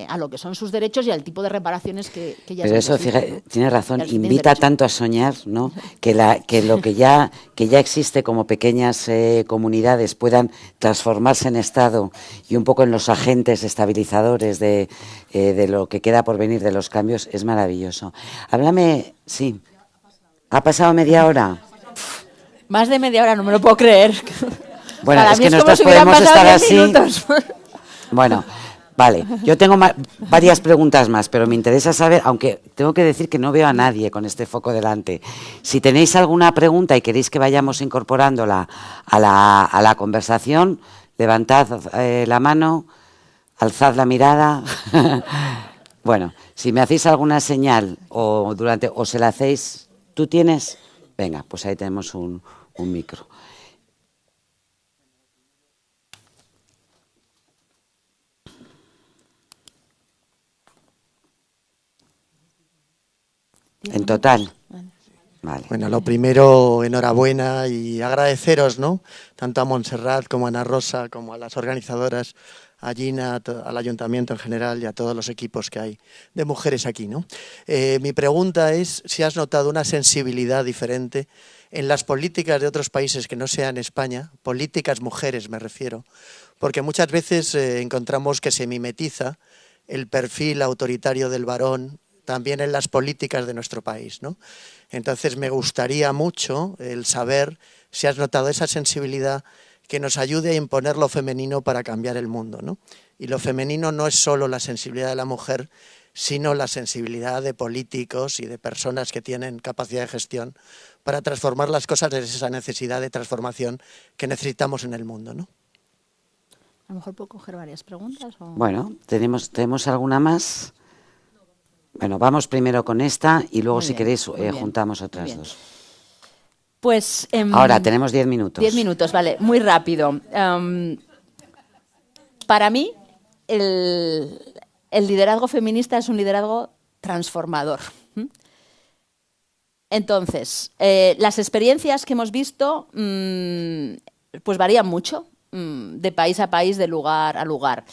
a lo que son sus derechos y al tipo de reparaciones que ellas Pero eso, necesitan, fíjate, ¿no? tiene razón, Y al fin invita derecho. tanto a soñar, ¿no? Que lo que ya existe como pequeñas comunidades puedan transformarse en Estado y un poco en los agentes estabilizadores de lo que queda por venir de los cambios, es maravilloso. Háblame, sí. ¿Ha pasado media hora? Más de media hora, no me lo puedo creer. Bueno, Para es mí que como nosotros si hubieran podemos pasado estar 10 así. minutos. Bueno, vale, yo tengo varias preguntas más, pero me interesa saber, aunque tengo que decir que no veo a nadie con este foco delante. Si tenéis alguna pregunta y queréis que vayamos incorporándola a la conversación, levantad la mano, alzad la mirada. Bueno, si me hacéis alguna señal o se la hacéis, ¿tú tienes? Venga, pues ahí tenemos un micro. En total. Vale. Bueno, lo primero, enhorabuena y agradeceros, ¿no? Tanto a Montserrat como a Ana Rosa, como a las organizadoras, a Gina, al ayuntamiento en general y a todos los equipos que hay de mujeres aquí, ¿no? Mi pregunta es si has notado una sensibilidad diferente en las políticas de otros países que no sean España, políticas mujeres me refiero, porque muchas veces encontramos que se mimetiza el perfil autoritario del varón también en las políticas de nuestro país, ¿no? Entonces me gustaría mucho el saber si has notado esa sensibilidad que nos ayude a imponer lo femenino para cambiar el mundo, ¿no? Y lo femenino no es solo la sensibilidad de la mujer, sino la sensibilidad de políticos y de personas que tienen capacidad de gestión para transformar las cosas desde esa necesidad de transformación que necesitamos en el mundo, ¿no? A lo mejor puedo coger varias preguntas. ¿O? Bueno, ¿tenemos alguna más? Bueno, vamos primero con esta y luego, si queréis, juntamos otras dos. Pues ahora tenemos 10 minutos. 10 minutos, vale, muy rápido. Para mí, el liderazgo feminista es un liderazgo transformador. Entonces, las experiencias que hemos visto pues varían mucho de país a país, de lugar a lugar.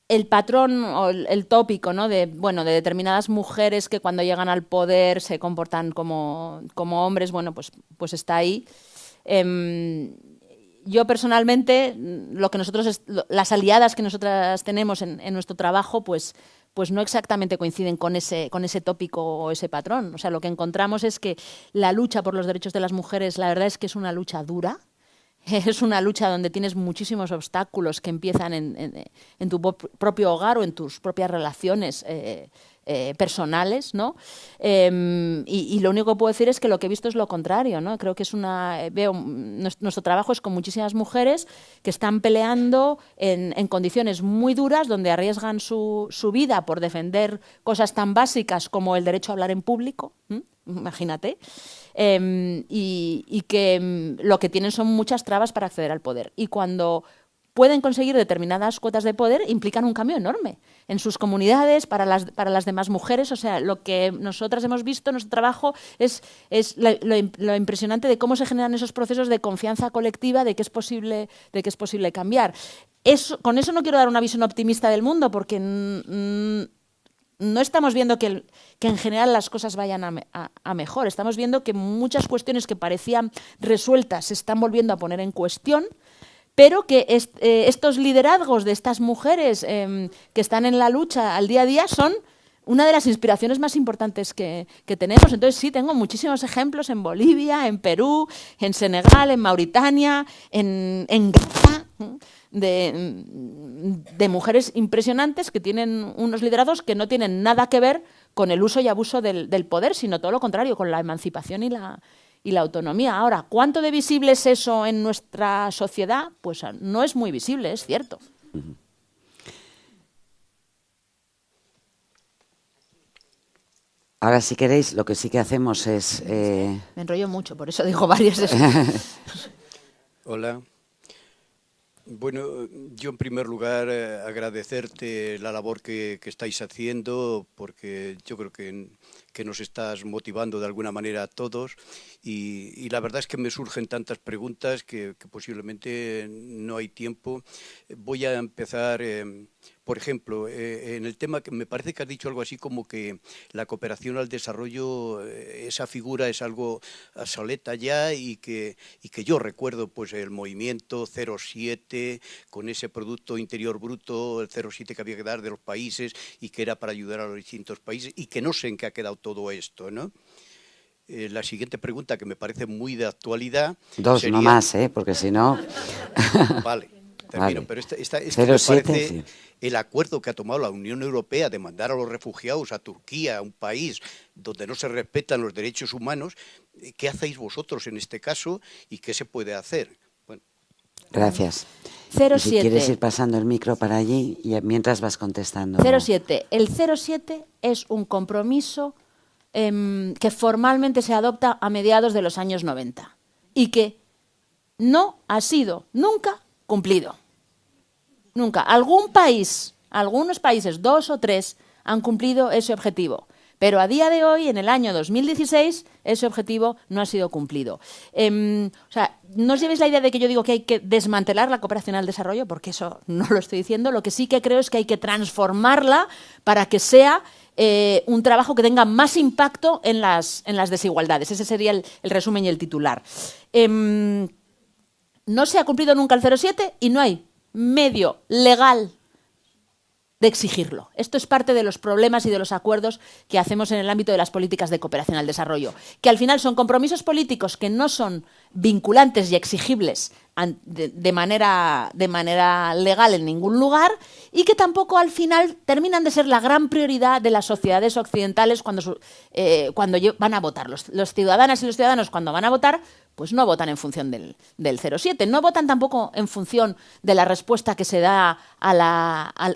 El patrón o el tópico, ¿no? de determinadas mujeres que cuando llegan al poder se comportan como hombres, bueno, pues está ahí. Yo personalmente, las aliadas que nosotras tenemos en nuestro trabajo, pues no exactamente coinciden con ese tópico o ese patrón. O sea, lo que encontramos es que la lucha por los derechos de las mujeres, la verdad es que es una lucha dura. Es una lucha donde tienes muchísimos obstáculos que empiezan en tu propio hogar o en tus propias relaciones personales, ¿no? Y lo único que puedo decir es que lo que he visto es lo contrario, ¿no? Creo que nuestro trabajo es con muchísimas mujeres que están peleando en condiciones muy duras, donde arriesgan su vida por defender cosas tan básicas como el derecho a hablar en público, imagínate. Y que lo que tienen son muchas trabas para acceder al poder. Y cuando pueden conseguir determinadas cuotas de poder, implican un cambio enorme en sus comunidades, para las demás mujeres. O sea, lo que nosotras hemos visto en nuestro trabajo es lo impresionante de cómo se generan esos procesos de confianza colectiva, de que es posible cambiar. Con eso no quiero dar una visión optimista del mundo, porque no estamos viendo que en general las cosas vayan a mejor. Estamos viendo que muchas cuestiones que parecían resueltas se están volviendo a poner en cuestión, pero que estos liderazgos de estas mujeres que están en la lucha al día a día son una de las inspiraciones más importantes que tenemos. Entonces sí, tengo muchísimos ejemplos en Bolivia, en Perú, en Senegal, en Mauritania, en Ghana, de mujeres impresionantes que tienen unos liderados que no tienen nada que ver con el uso y abuso del poder, sino todo lo contrario, con la emancipación y la autonomía. Ahora, ¿cuánto de visible es eso en nuestra sociedad? Pues no es muy visible, es cierto. Ahora, si queréis, lo que sí que hacemos es... Me enrollo mucho, por eso digo varias de Hola. Bueno, yo en primer lugar agradecerte la labor que estáis haciendo, porque yo creo que nos estás motivando de alguna manera a todos y la verdad es que me surgen tantas preguntas que posiblemente no hay tiempo. Voy a empezar, por ejemplo, en el tema que me parece que has dicho algo así como que la cooperación al desarrollo, esa figura es algo obsoleta ya y que yo recuerdo pues el movimiento 07 con ese Producto Interior Bruto, el 07 que había que dar de los países y que era para ayudar a los distintos países y que no sé en qué ha quedado todo esto, ¿no? La siguiente pregunta, que me parece muy de actualidad... Dos, sería... no más, porque si no... Vale, termino, vale. pero esta es que 07, me parece sí. el acuerdo que ha tomado la Unión Europea de mandar a los refugiados a Turquía, un país donde no se respetan los derechos humanos. ¿Qué hacéis vosotros en este caso y qué se puede hacer? Bueno. Gracias. 07. Y si quieres ir pasando el micro para allí y mientras vas contestando. 07. El 07 es un compromiso que formalmente se adopta a mediados de los años 90 y que no ha sido nunca cumplido. Nunca. Algunos países, 2 o 3, han cumplido ese objetivo. Pero a día de hoy, en el año 2016, ese objetivo no ha sido cumplido. O sea, no os llevéis la idea de que yo digo que hay que desmantelar la cooperación al desarrollo, porque eso no lo estoy diciendo. Lo que sí que creo es que hay que transformarla para que sea un trabajo que tenga más impacto en las desigualdades. Ese sería el resumen y el titular. No se ha cumplido nunca el 07 y no hay medio legal de exigirlo. Esto es parte de los problemas y de los acuerdos que hacemos en el ámbito de las políticas de cooperación al desarrollo, que al final son compromisos políticos que no son vinculantes y exigibles de manera legal en ningún lugar y que tampoco al final terminan de ser la gran prioridad de las sociedades occidentales cuando van a votar. Los ciudadanas y los ciudadanos cuando van a votar pues no votan en función del 07, no votan tampoco en función de la respuesta que se da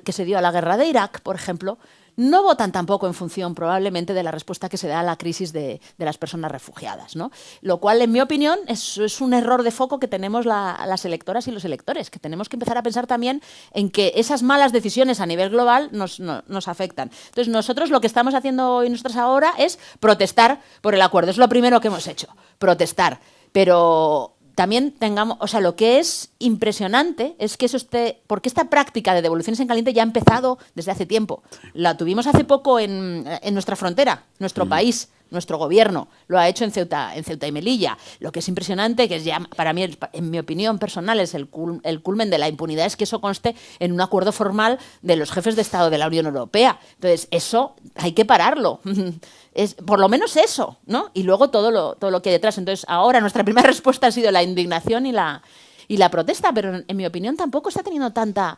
que se dio a la guerra de Irak, por ejemplo, no votan tampoco en función probablemente de la respuesta que se da a la crisis de las personas refugiadas, ¿no? Lo cual, en mi opinión, es un error de foco que tenemos las electoras y los electores, que tenemos que empezar a pensar también en que esas malas decisiones a nivel global nos afectan. Entonces, nosotros lo que estamos haciendo hoy nosotros ahora es protestar por el acuerdo. Es lo primero que hemos hecho, protestar. Pero también lo que es impresionante es que eso porque esta práctica de devoluciones en caliente ya ha empezado desde hace tiempo. La tuvimos hace poco en nuestra frontera, nuestro país, nuestro gobierno lo ha hecho en Ceuta y Melilla. Lo que es impresionante, que es ya para mí, en mi opinión personal, es el culmen de la impunidad, es que eso conste en un acuerdo formal de los jefes de Estado de la Unión Europea. Entonces, eso hay que pararlo. Es por lo menos eso, ¿no? Y luego todo lo que hay detrás. Entonces, ahora nuestra primera respuesta ha sido la indignación y la protesta, pero en mi opinión tampoco está teniendo tanta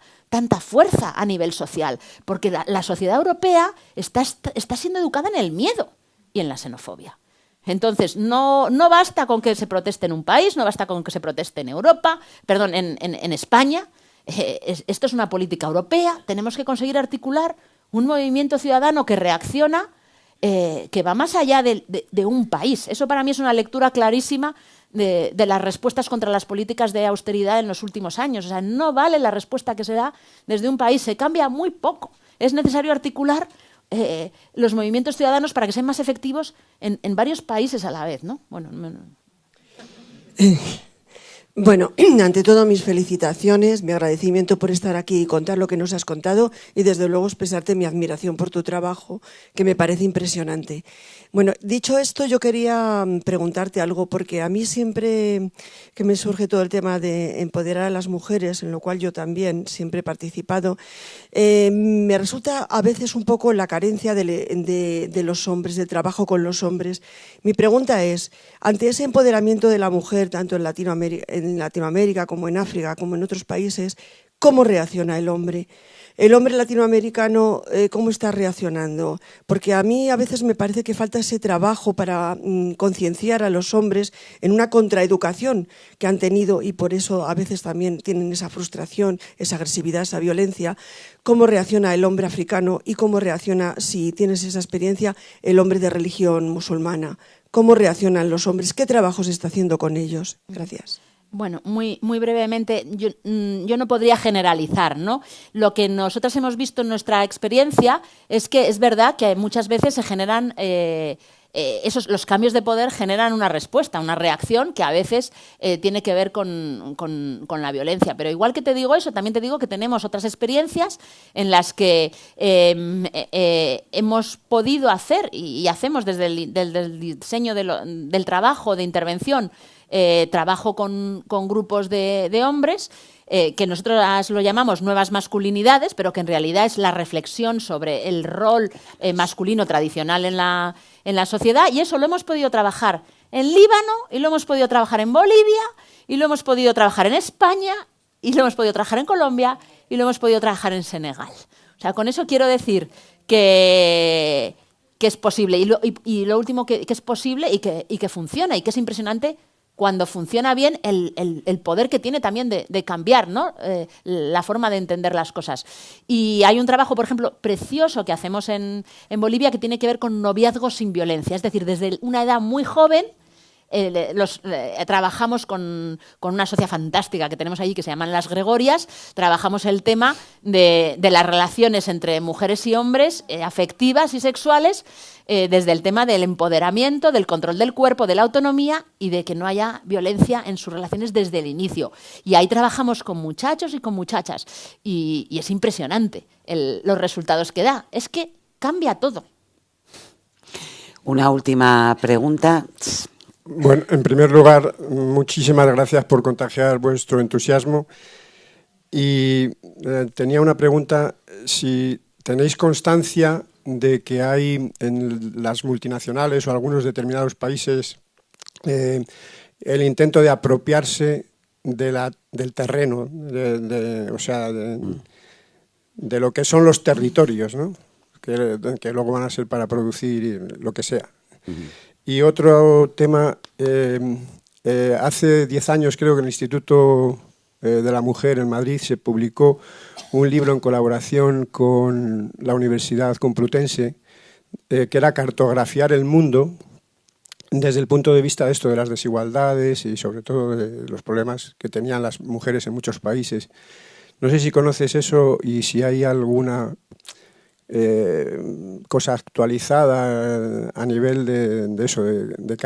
fuerza a nivel social, porque la sociedad europea está siendo educada en el miedo y en la xenofobia. Entonces, no basta con que se proteste en un país, no basta con que se proteste en Europa, perdón, en España. Esto es una política europea. Tenemos que conseguir articular un movimiento ciudadano que reacciona, que va más allá de un país. Eso para mí es una lectura clarísima de las respuestas contra las políticas de austeridad en los últimos años. O sea, no vale la respuesta que se da desde un país, se cambia muy poco. Es necesario articular los movimientos ciudadanos para que sean más efectivos en varios países a la vez, ¿no? Bueno, Bueno, ante todo mis felicitaciones, mi agradecimiento por estar aquí y contar lo que nos has contado y desde luego expresarte mi admiración por tu trabajo, que me parece impresionante. Bueno, dicho esto, yo quería preguntarte algo porque a mí siempre que me surge todo el tema de empoderar a las mujeres, en lo cual yo también siempre he participado, me resulta a veces un poco la carencia de los hombres, del trabajo con los hombres. Mi pregunta es, ante ese empoderamiento de la mujer, tanto en Latinoamérica como en África, como en otros países, ¿cómo reacciona el hombre? El hombre latinoamericano, ¿cómo está reaccionando? Porque a mí a veces me parece que falta ese trabajo para concienciar a los hombres en una contraeducación que han tenido y por eso a veces también tienen esa frustración, esa agresividad, esa violencia. ¿Cómo reacciona el hombre africano y cómo reacciona, si tienes esa experiencia, el hombre de religión musulmana? ¿Cómo reaccionan los hombres? ¿Qué trabajo se está haciendo con ellos? Gracias. Bueno, muy brevemente, yo no podría generalizar, ¿no? Lo que nosotros hemos visto en nuestra experiencia es que es verdad que muchas veces se generan, los cambios de poder generan una respuesta, una reacción que a veces tiene que ver con la violencia. Pero igual que te digo eso, también te digo que tenemos otras experiencias en las que hemos podido hacer y hacemos desde el diseño del trabajo de intervención, trabajo con grupos de hombres, que nosotros lo llamamos nuevas masculinidades, pero que en realidad es la reflexión sobre el rol masculino tradicional en la sociedad, y eso lo hemos podido trabajar en Líbano, y lo hemos podido trabajar en Bolivia, y lo hemos podido trabajar en España, y lo hemos podido trabajar en Colombia, y lo hemos podido trabajar en Senegal. O sea, con eso quiero decir que es posible, y lo último, que es posible y que funciona, y que es impresionante cuando funciona bien el poder que tiene también de cambiar, ¿no? La forma de entender las cosas. Y hay un trabajo, por ejemplo, precioso que hacemos en Bolivia que tiene que ver con noviazgos sin violencia. Es decir, desde una edad muy joven trabajamos con una sociedad fantástica que tenemos allí que se llaman Las Gregorias. Trabajamos el tema de las relaciones entre mujeres y hombres, afectivas y sexuales, desde el tema del empoderamiento, del control del cuerpo, de la autonomía y de que no haya violencia en sus relaciones desde el inicio. Y ahí trabajamos con muchachos y con muchachas. Y es impresionante los resultados que da. Es que cambia todo. Una última pregunta. Bueno, en primer lugar, muchísimas gracias por contagiar vuestro entusiasmo. Y tenía una pregunta, si tenéis constancia de que hay en las multinacionales o algunos determinados países el intento de apropiarse del terreno, o sea, de lo que son los territorios, ¿no? Que luego van a ser para producir lo que sea. Y otro tema, hace 10 años creo que en el Instituto de la Mujer en Madrid se publicó un libro en colaboración con la Universidad Complutense, que era cartografiar el mundo desde el punto de vista de esto, de las desigualdades y sobre todo de los problemas que tenían las mujeres en muchos países. No sé si conoces eso y si hay alguna cosa actualizada a nivel de eso, de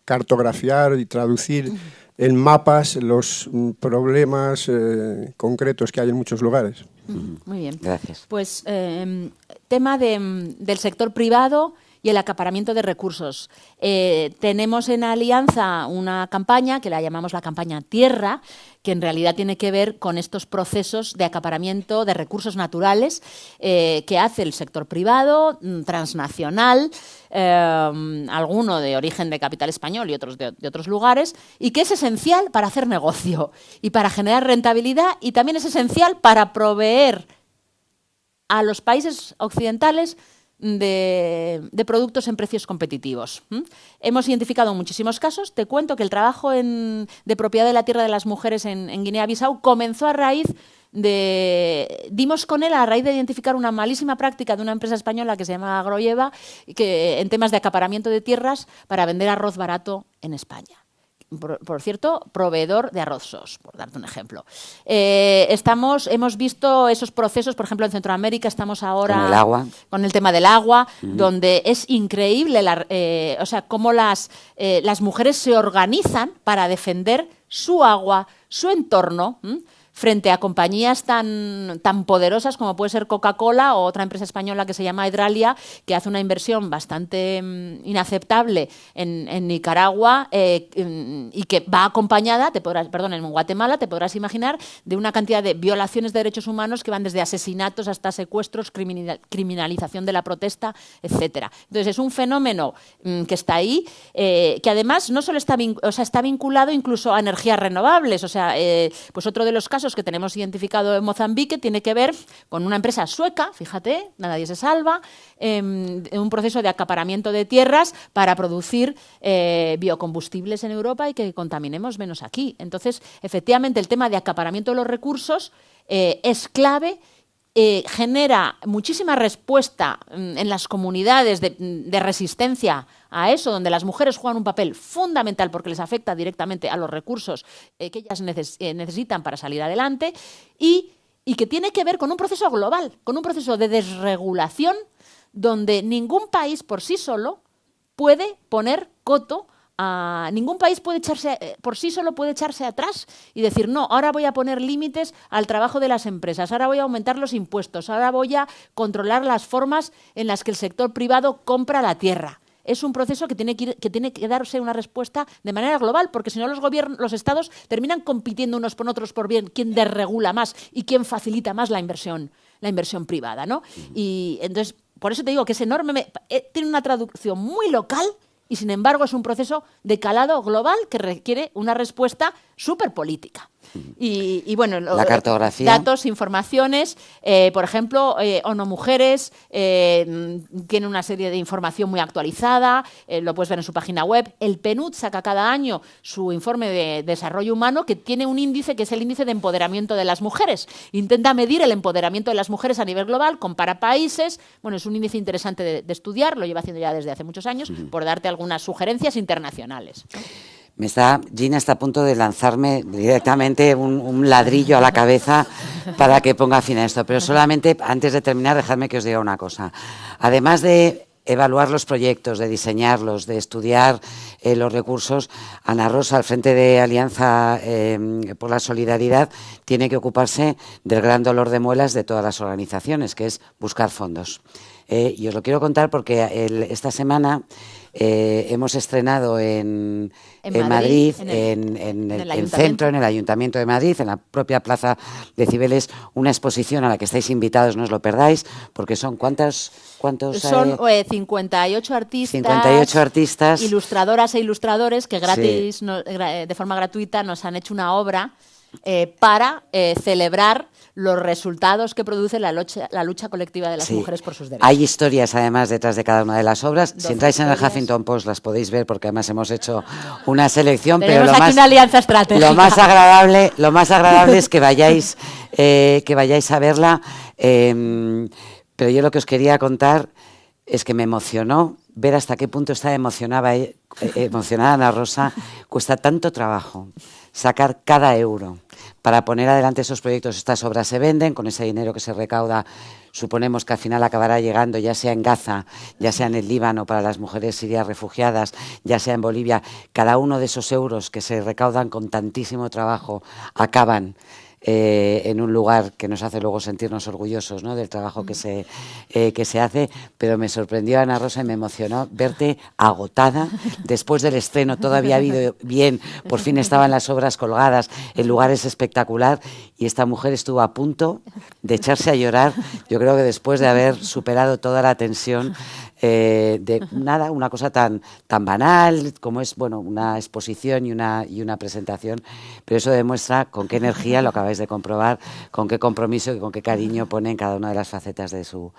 cartografiar y traducir en mapas los problemas concretos que hay en muchos lugares. Muy bien. Gracias. Pues tema del sector privado y el acaparamiento de recursos. Tenemos en Alianza una campaña que la llamamos la campaña Tierra, que en realidad tiene que ver con estos procesos de acaparamiento de recursos naturales que hace el sector privado, transnacional, alguno de origen de capital español y otros de otros lugares, y que es esencial para hacer negocio y para generar rentabilidad, y también es esencial para proveer a los países occidentales de productos en precios competitivos. Hemos identificado muchísimos casos. Te cuento que el trabajo de propiedad de la tierra de las mujeres en Guinea-Bissau comenzó a raíz dimos con él a raíz de identificar una malísima práctica de una empresa española que se llama Agrolleva, que en temas de acaparamiento de tierras para vender arroz barato en España. por cierto, proveedor de arroz SOS, por darte un ejemplo. Hemos visto esos procesos, por ejemplo, en Centroamérica estamos ahora con el agua, con el tema del agua, donde es increíble o sea, cómo las mujeres se organizan para defender su agua, su entorno, frente a compañías tan poderosas como puede ser Coca-Cola o otra empresa española que se llama Hydralia, que hace una inversión bastante inaceptable en Nicaragua y que va acompañada, en Guatemala, te podrás imaginar, de una cantidad de violaciones de derechos humanos que van desde asesinatos hasta secuestros, criminalización de la protesta, etcétera. Entonces, es un fenómeno que está ahí, que además no solo está vinculado incluso a energías renovables. O sea, pues otro de los casos que tenemos identificado en Mozambique tiene que ver con una empresa sueca, fíjate, nadie se salva, en un proceso de acaparamiento de tierras para producir biocombustibles en Europa y que contaminemos menos aquí. Entonces, efectivamente, el tema de acaparamiento de los recursos es clave. Genera muchísima respuesta en las comunidades de resistencia a eso, donde las mujeres juegan un papel fundamental porque les afecta directamente a los recursos que ellas necesitan para salir adelante y que tiene que ver con un proceso global, con un proceso de desregulación donde ningún país por sí solo puede poner coto. Ningún país por sí solo puede echarse atrás y decir, no, ahora voy a poner límites al trabajo de las empresas, ahora voy a aumentar los impuestos, ahora voy a controlar las formas en las que el sector privado compra la tierra. Es un proceso que tiene que darse una respuesta de manera global, porque si no los estados terminan compitiendo unos con otros por bien quién desregula más y quién facilita más la inversión privada, ¿no? Y entonces, por eso te digo que es enorme, tiene una traducción muy local. Y, sin embargo, es un proceso de calado global que requiere una respuesta súper política. Y bueno, la cartografía. Datos, informaciones, por ejemplo, ONU Mujeres tiene una serie de información muy actualizada, lo puedes ver en su página web. El PNUD saca cada año su informe de desarrollo humano, que tiene un índice que es el índice de empoderamiento de las mujeres. Intenta medir el empoderamiento de las mujeres a nivel global, compara países. Bueno, es un índice interesante de estudiar, lo lleva haciendo ya desde hace muchos años, por darte algunas sugerencias internacionales. Gina está a punto de lanzarme directamente un ladrillo a la cabeza para que ponga fin a esto. Pero solamente, antes de terminar, dejadme que os diga una cosa. Además de evaluar los proyectos, de diseñarlos, de estudiar los recursos, Ana Rosa, al frente de Alianza por la Solidaridad, tiene que ocuparse del gran dolor de muelas de todas las organizaciones, que es buscar fondos. Y os lo quiero contar porque esta semana hemos estrenado en Madrid, en el centro, en el Ayuntamiento de Madrid, en la propia Plaza de Cibeles, una exposición a la que estáis invitados, no os lo perdáis, porque son ¿cuántos? Son 58 artistas, 58 artistas, ilustradoras e ilustradores que gratis, sí, de forma gratuita nos han hecho una obra para celebrar los resultados que produce la lucha colectiva de las mujeres por sus derechos. Hay historias, además, detrás de cada una de las obras. Si entráis en el Huffington Post las podéis ver, porque además hemos hecho una selección. Tenemos pero aquí una alianza estratégica. Lo más agradable es que vayáis a verla. Pero yo lo que os quería contar es que me emocionó ver hasta qué punto está emocionada Ana Rosa. Cuesta tanto trabajo sacar cada euro para poner adelante esos proyectos. Estas obras se venden, con ese dinero que se recauda suponemos que al final acabará llegando, ya sea en Gaza, ya sea en el Líbano para las mujeres sirias refugiadas, ya sea en Bolivia. Cada uno de esos euros que se recaudan con tantísimo trabajo acaban en un lugar que nos hace luego sentirnos orgullosos, ¿no?, del trabajo que se hace. Pero me sorprendió, Ana Rosa, y me emocionó verte agotada después del estreno. Todo había ido bien, por fin estaban las obras colgadas en lugares espectacular y esta mujer estuvo a punto de echarse a llorar. Yo creo que después de haber superado toda la tensión de nada, una cosa tan banal como es, bueno, una exposición y una presentación, pero eso demuestra con qué energía, lo acabáis de comprobar, con qué compromiso y con qué cariño pone en cada una de las facetas de su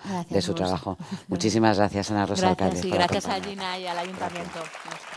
trabajo. Muchísimas gracias, Ana Rosa Alcalde. Gracias, y gracias a Gina y al Ayuntamiento. Gracias.